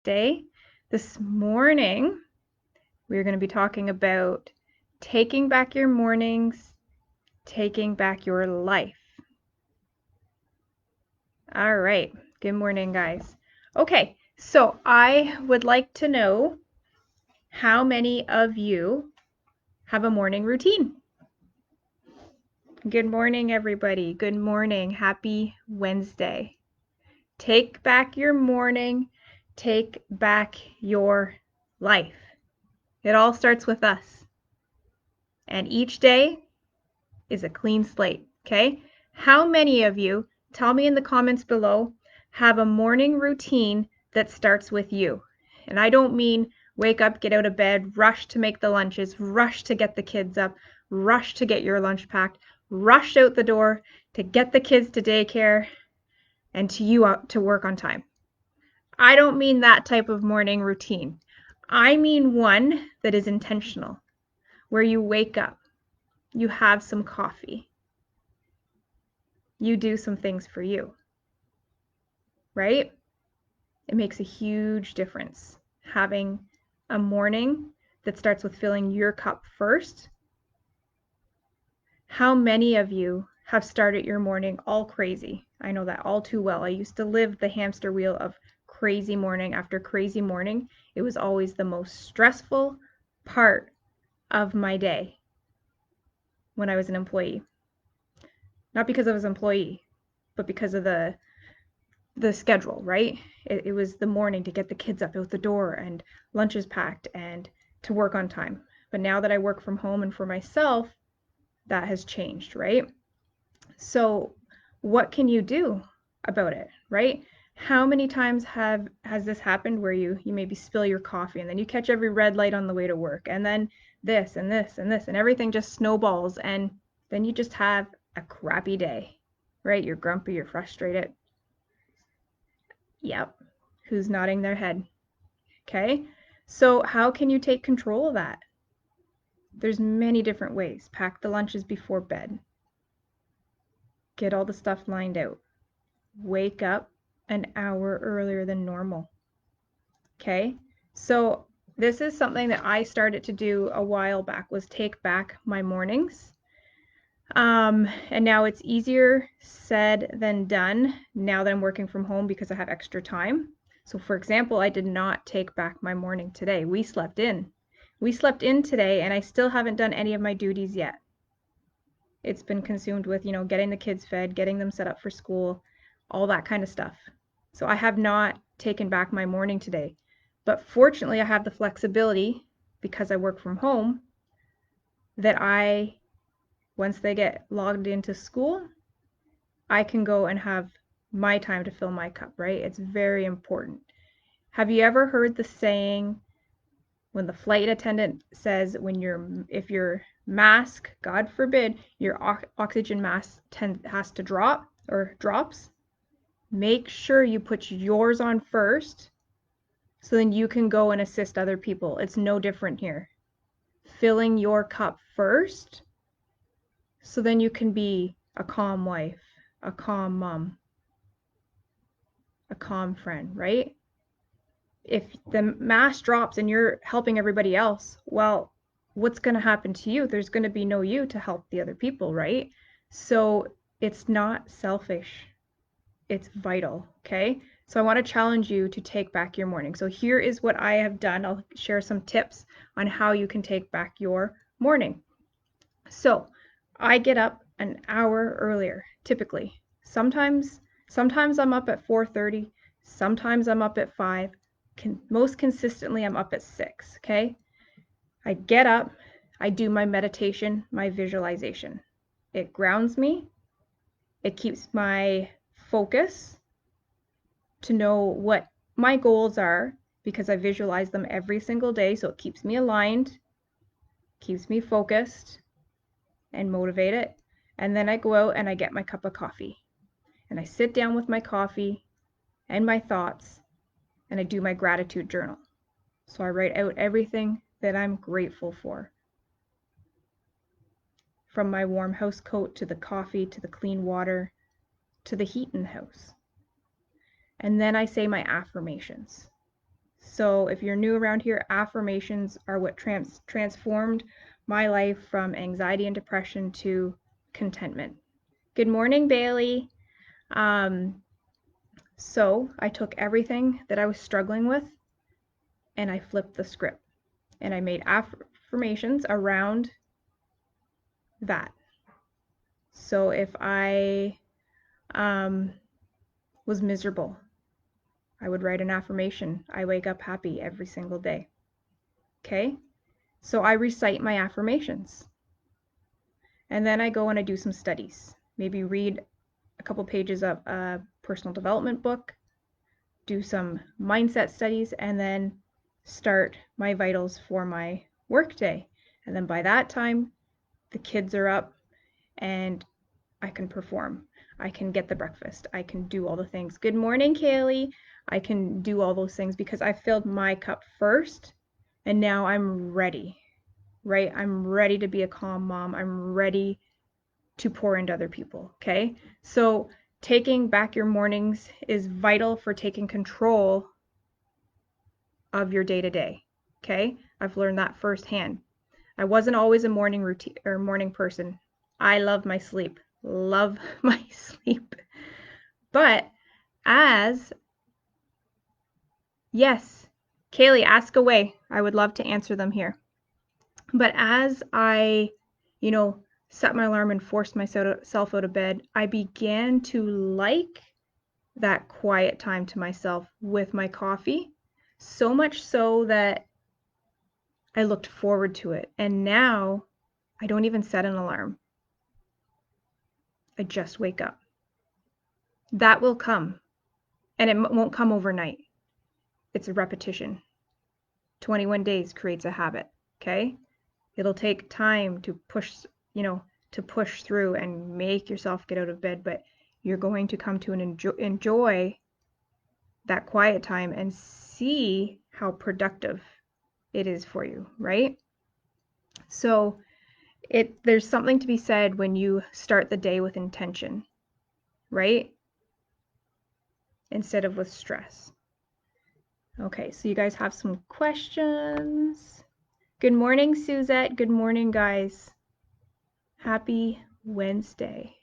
Day. This morning, we're going to be talking about taking back your mornings, taking back your life. All right. Good morning, guys. Okay, so I would like to know how many of you have a morning routine? Good morning, everybody. Good morning. Happy Wednesday. Take back your morning, take back your life. It all starts with us. And each day is a clean slate, okay? How many of you, tell me in the comments below, have a morning routine that starts with you? And I don't mean wake up, get out of bed, rush to make the lunches, rush to get the kids up, rush to get your lunch packed, rush out the door to get the kids to daycare and to you out to work on time. I don't mean that type of morning routine. I mean one that is intentional, where you wake up, you have some coffee, you do some things for you, right? It makes a huge difference having a morning that starts with filling your cup first. How many of you have started your morning all crazy? I know that all too well. I used to live the hamster wheel of crazy morning after crazy morning. It was always the most stressful part of my day when I was an employee. Not because I was an employee, but because of the schedule, right? It was the morning to get the kids up out the door and lunches packed and to work on time. But now that I work from home and for myself, that has changed, right? So what can you do about it, right? How many times has this happened where you maybe spill your coffee and then you catch every red light on the way to work and then this and this and this and everything just snowballs and then you just have a crappy day, right? You're grumpy, you're frustrated. Yep. Who's nodding their head? Okay. So how can you take control of that? There's many different ways. Pack the lunches before bed. Get all the stuff lined out. Wake up an hour earlier than normal. Okay. So this is something that I started to do a while back, was take back my mornings. And now it's easier said than done now that I'm working from home because I have extra time. So for example, I did not take back my morning today. We slept in. We slept in today and I still haven't done any of my duties yet. It's been consumed with, getting the kids fed, getting them set up for school, all that kind of stuff. So I have not taken back my morning today. But fortunately, I have the flexibility because I work from home that once they get logged into school, I can go and have my time to fill my cup, right? It's very important. Have you ever heard the saying when the flight attendant says if your mask, God forbid, your oxygen mask has to drop or drops, make sure you put yours on first so then you can go and assist other people. It's no different here. Filling your cup first so then you can be a calm wife, a calm mom, a calm friend, right? If the mask drops and you're helping everybody else, well, what's going to happen to you? There's going to be no you to help the other people, right? So it's not selfish. It's vital, okay? So I want to challenge you to take back your morning. So here is what I have done. I'll share some tips on how you can take back your morning. So I get up an hour earlier, typically. Sometimes I'm up at 4:30, sometimes I'm up at 5. Most consistently I'm up at 6, okay? I get up, I do my meditation, my visualization. It grounds me. It keeps my focus to know what my goals are because I visualize them every single day, so it keeps me aligned, keeps me focused and motivated. And then I go out and I get my cup of coffee. And I sit down with my coffee and my thoughts and I do my gratitude journal. So I write out everything that I'm grateful for. From my warm house coat to the coffee to the clean water to the heat in the house. And then I say my affirmations. So if you're new around here, affirmations are what transformed my life from anxiety and depression to contentment. Good morning, Bailey. So I took everything that I was struggling with and I flipped the script and I made affirmations around that. So if I was miserable, I would write an affirmation. I wake up happy every single day. Okay? So I recite my affirmations. And then I go and I do some studies. Maybe read a couple pages of a personal development book, do some mindset studies, and then start my vitals for my workday. And then by that time, the kids are up and I can perform. I can get the breakfast. I can do all the things. Good morning, Kaylee. I can do all those things because I filled my cup first and now I'm ready, right? I'm ready to be a calm mom. I'm ready to pour into other people, okay? So taking back your mornings is vital for taking control of your day-to-day, okay? I've learned that firsthand. I wasn't always a morning routine or morning person. I love my sleep. Love my sleep. But yes, Kaylee, ask away. I would love to answer them here. But as I, set my alarm and forced myself out of bed, I began to like that quiet time to myself with my coffee, so much so that I looked forward to it. And now I don't even set an alarm. I just wake up. That will come, and it won't come overnight. It's a repetition. 21 days creates a habit, okay? It'll take time to push through and make yourself get out of bed, but you're going to come to enjoy that quiet time and see how productive it is for you, right? So there's something to be said when you start the day with intention, right? Instead of with stress. Okay, so you guys have some questions. Good morning, Suzette. Good morning, guys. Happy Wednesday.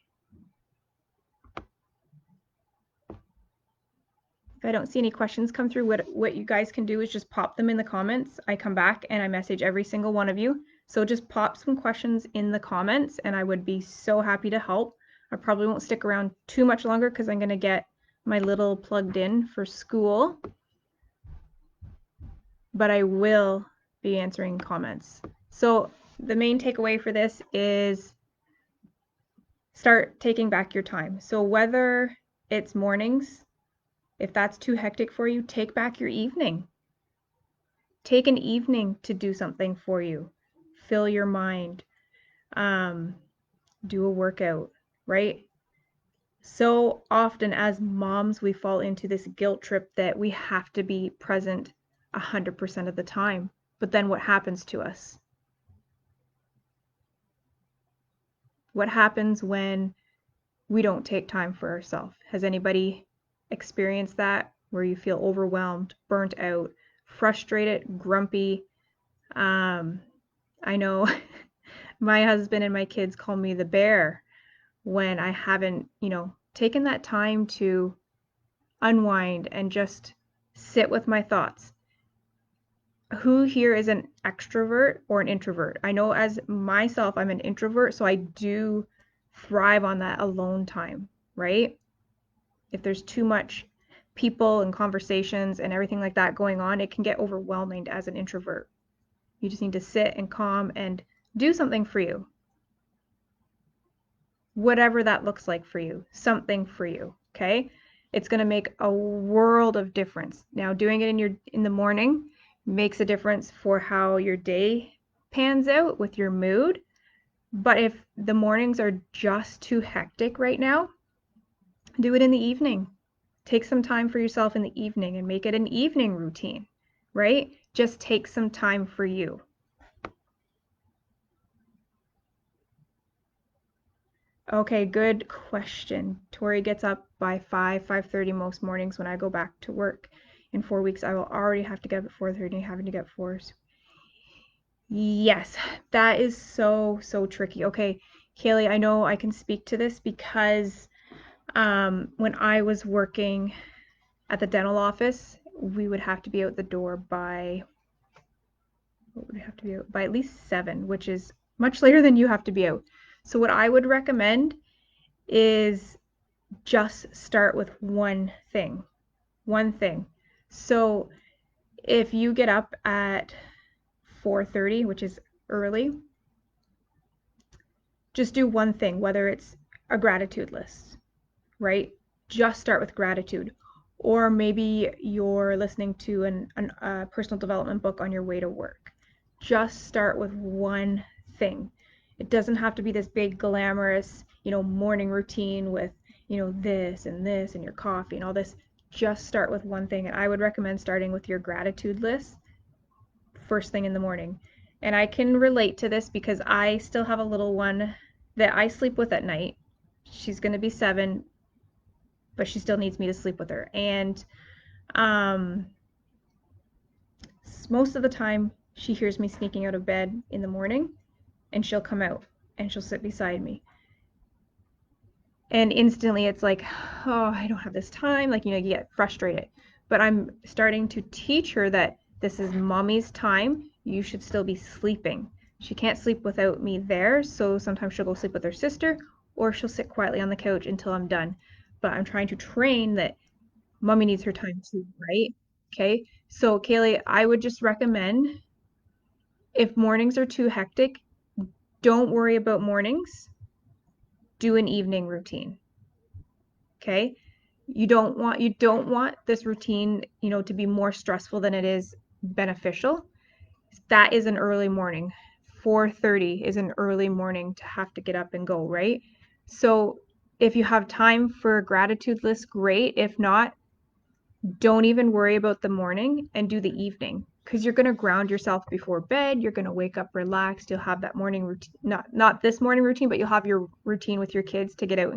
If I don't see any questions come through, what you guys can do is just pop them in the comments. I come back and I message every single one of you. So just pop some questions in the comments and I would be so happy to help. I probably won't stick around too much longer because I'm going to get my little plugged in for school. But I will be answering comments. So the main takeaway for this is start taking back your time. So whether it's mornings, if that's too hectic for you, take back your evening. Take an evening to do something for you. Fill your mind. Do a workout, right? So often as moms, we fall into this guilt trip that we have to be present 100% of the time. But then what happens to us? What happens when we don't take time for ourselves? Has anybody experienced that where you feel overwhelmed, burnt out, frustrated, grumpy? I know my husband and my kids call me the bear when I haven't, taken that time to unwind and just sit with my thoughts. Who here is an extrovert or an introvert? I know as myself, I'm an introvert, so I do thrive on that alone time, right? If there's too much people and conversations and everything like that going on, it can get overwhelming as an introvert. You just need to sit and calm and do something for you. Whatever that looks like for you, something for you, okay? It's going to make a world of difference. Now, doing it in the morning makes a difference for how your day pans out with your mood. But if the mornings are just too hectic right now, do it in the evening. Take some time for yourself in the evening and make it an evening routine, right? Just take some time for you. Okay, good question. Tori gets up by 5:30 most mornings when I go back to work. In 4 weeks, I will already have to get up at 4:30, having to get fours. Yes, that is so, so tricky. Okay, Kaylee, I know I can speak to this because when I was working at the dental office, we would have to be out the door by, what would we have to be out? By at least 7, which is much later than you have to be out. So what I would recommend is just start with one thing. One thing. So if you get up at 4:30, which is early, just do one thing, whether it's a gratitude list, right? Just start with gratitude. Or maybe you're listening to a personal development book on your way to work. Just start with one thing. It doesn't have to be this big glamorous, morning routine with, this and your coffee and all this. Just start with one thing. And I would recommend starting with your gratitude list first thing in the morning. And I can relate to this because I still have a little one that I sleep with at night. She's going to be 7, but she still needs me to sleep with her. And um, most of the time, she hears me sneaking out of bed in the morning, and she'll come out and she'll sit beside me. And instantly, it's like, oh, I don't have this time. Like, you get frustrated. But I'm starting to teach her that this is mommy's time. You should still be sleeping. She can't sleep without me there, so sometimes she'll go sleep with her sister, or she'll sit quietly on the couch until I'm done. But I'm trying to train that mommy needs her time too, right? Okay. So, Kaylee, I would just recommend if mornings are too hectic, don't worry about mornings. Do an evening routine. Okay? You don't want this routine, to be more stressful than it is beneficial. That is an early morning. 4:30 is an early morning to have to get up and go, right? So, if you have time for a gratitude list, great. If not, don't even worry about the morning and do the evening because you're going to ground yourself before bed. You're going to wake up relaxed. You'll have that morning routine, not this morning routine, but you'll have your routine with your kids to get out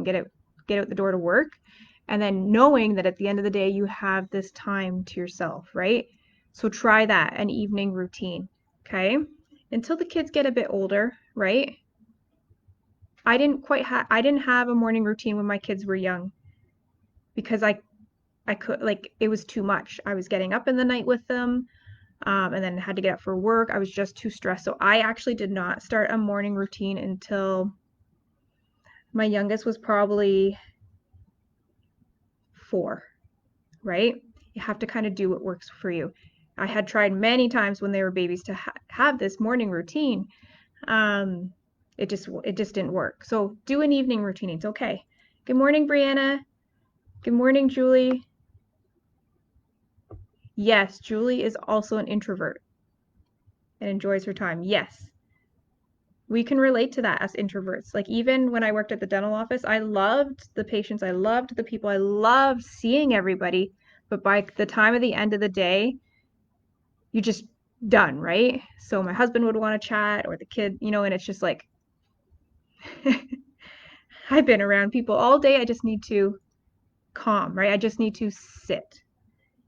the door to work. And then knowing that at the end of the day, you have this time to yourself, right? So try that, an evening routine, okay? Until the kids get a bit older, right? I didn't have a morning routine when my kids were young because I could, like, it was too much. I was getting up in the night with them, and then had to get up for work. I was just too stressed. So I actually did not start a morning routine until my youngest was probably 4, right? You have to kind of do what works for you. I had tried many times when they were babies to have this morning routine. Um, it just didn't work. So do an evening routine. It's okay. Good morning, Brianna. Good morning, Julie. Yes, Julie is also an introvert and enjoys her time. Yes, we can relate to that as introverts. Like, even when I worked at the dental office, I loved the patients, I loved the people, I loved seeing everybody. But by the time of the end of the day, you're just done, right? So my husband would want to chat or the kid, and it's just like, I've been around people all day. I just need to calm, right? I just need to sit.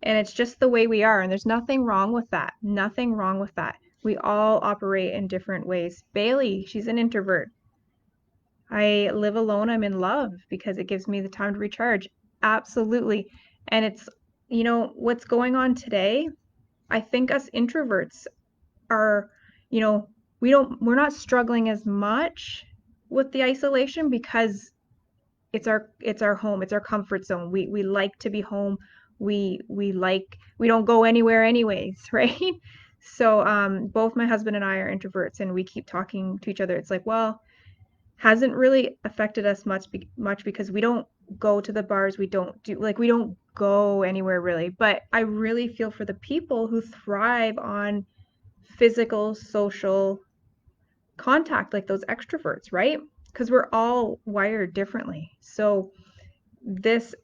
And it's just the way we are. And there's nothing wrong with that. Nothing wrong with that. We all operate in different ways. Bailey, she's an introvert. I live alone. I'm in love because it gives me the time to recharge. Absolutely. And it's, what's going on today. I think us introverts are, you know, we're not struggling as much with the isolation because it's our home, it's our comfort zone. We like to be home. We don't go anywhere anyways, right? So both my husband and I are introverts, and we keep talking to each other. It's like, well, hasn't really affected us much because we don't go to the bars. We don't go anywhere really. But I really feel for the people who thrive on physical, social contact, like those extroverts, right? Because we're all wired differently. So this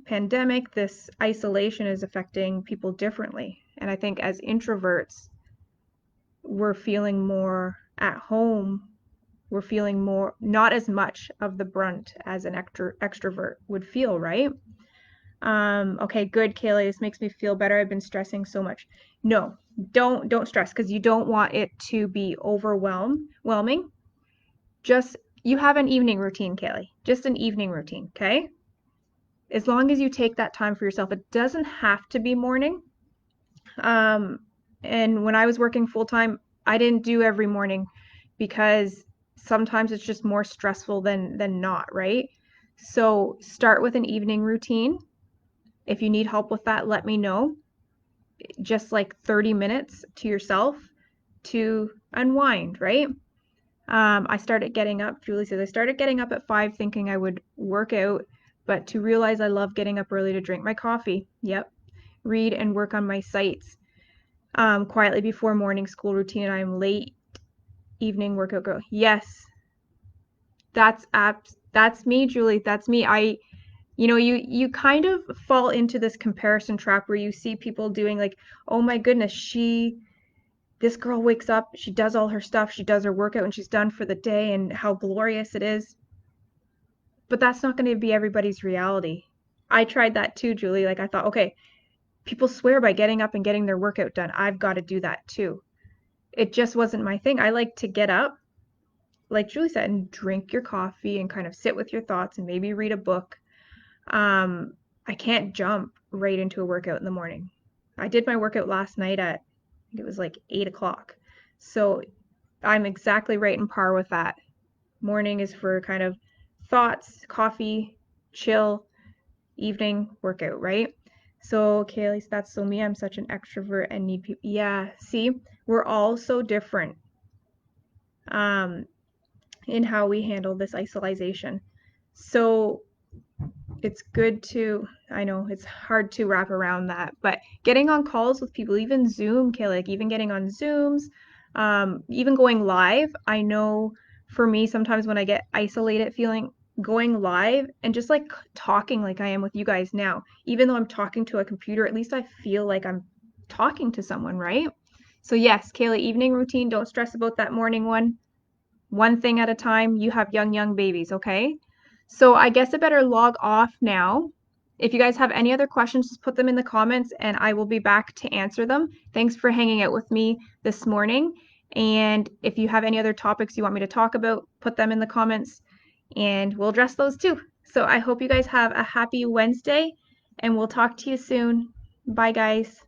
pandemic, this isolation is affecting people differently. And I think as introverts, we're feeling more at home. We're feeling more, not as much of the brunt as an extrovert would feel, right? Okay, good, Kaylee. This makes me feel better. I've been stressing so much. No, don't stress because you don't want it to be overwhelming. Just you have an evening routine, Kaylee. Just an evening routine, okay? As long as you take that time for yourself, it doesn't have to be morning. Um, and when I was working full time, I didn't do every morning because sometimes it's just more stressful than not, right? So start with an evening routine. If you need help with that, let me know. Just like 30 minutes to yourself to unwind, right? I started getting up, Julie says, I started getting up at 5 thinking I would work out, but to realize I love getting up early to drink my coffee. Yep. Read and work on my sites. Quietly before morning school routine, and I'm late evening workout girl. Yes, that's me, Julie. That's me. You kind of fall into this comparison trap where you see people doing like, oh my goodness, this girl wakes up, she does all her stuff, she does her workout, and she's done for the day, and how glorious it is. But that's not going to be everybody's reality. I tried that too, Julie. Like, I thought, okay, people swear by getting up and getting their workout done. I've got to do that too. It just wasn't my thing. I like to get up, like Julie said, and drink your coffee and kind of sit with your thoughts and maybe read a book. Um, I can't jump right into a workout in the morning. I did my workout last night at, I think it was like 8 o'clock. So I'm exactly right in par with that. Morning is for kind of thoughts, coffee, chill, evening workout, right? So, Kaylee, that's so me. I'm such an extrovert and need people. Yeah, see, we're all so different um, in how we handle this isolation. So, it's good to, I know it's hard to wrap around that, but getting on calls with people, even Zoom, Kaylee, like even getting on Zooms, even going live. I know for me, sometimes when I get isolated feeling, going live and just like talking like I am with you guys now, even though I'm talking to a computer, at least I feel like I'm talking to someone, right? So yes, Kaylee, evening routine, don't stress about that morning one thing at a time. You have young babies, okay? So I guess I better log off now. If you guys have any other questions, just put them in the comments and I will be back to answer them. Thanks for hanging out with me this morning. And if you have any other topics you want me to talk about, put them in the comments and we'll address those too. So I hope you guys have a happy Wednesday and we'll talk to you soon. Bye, guys.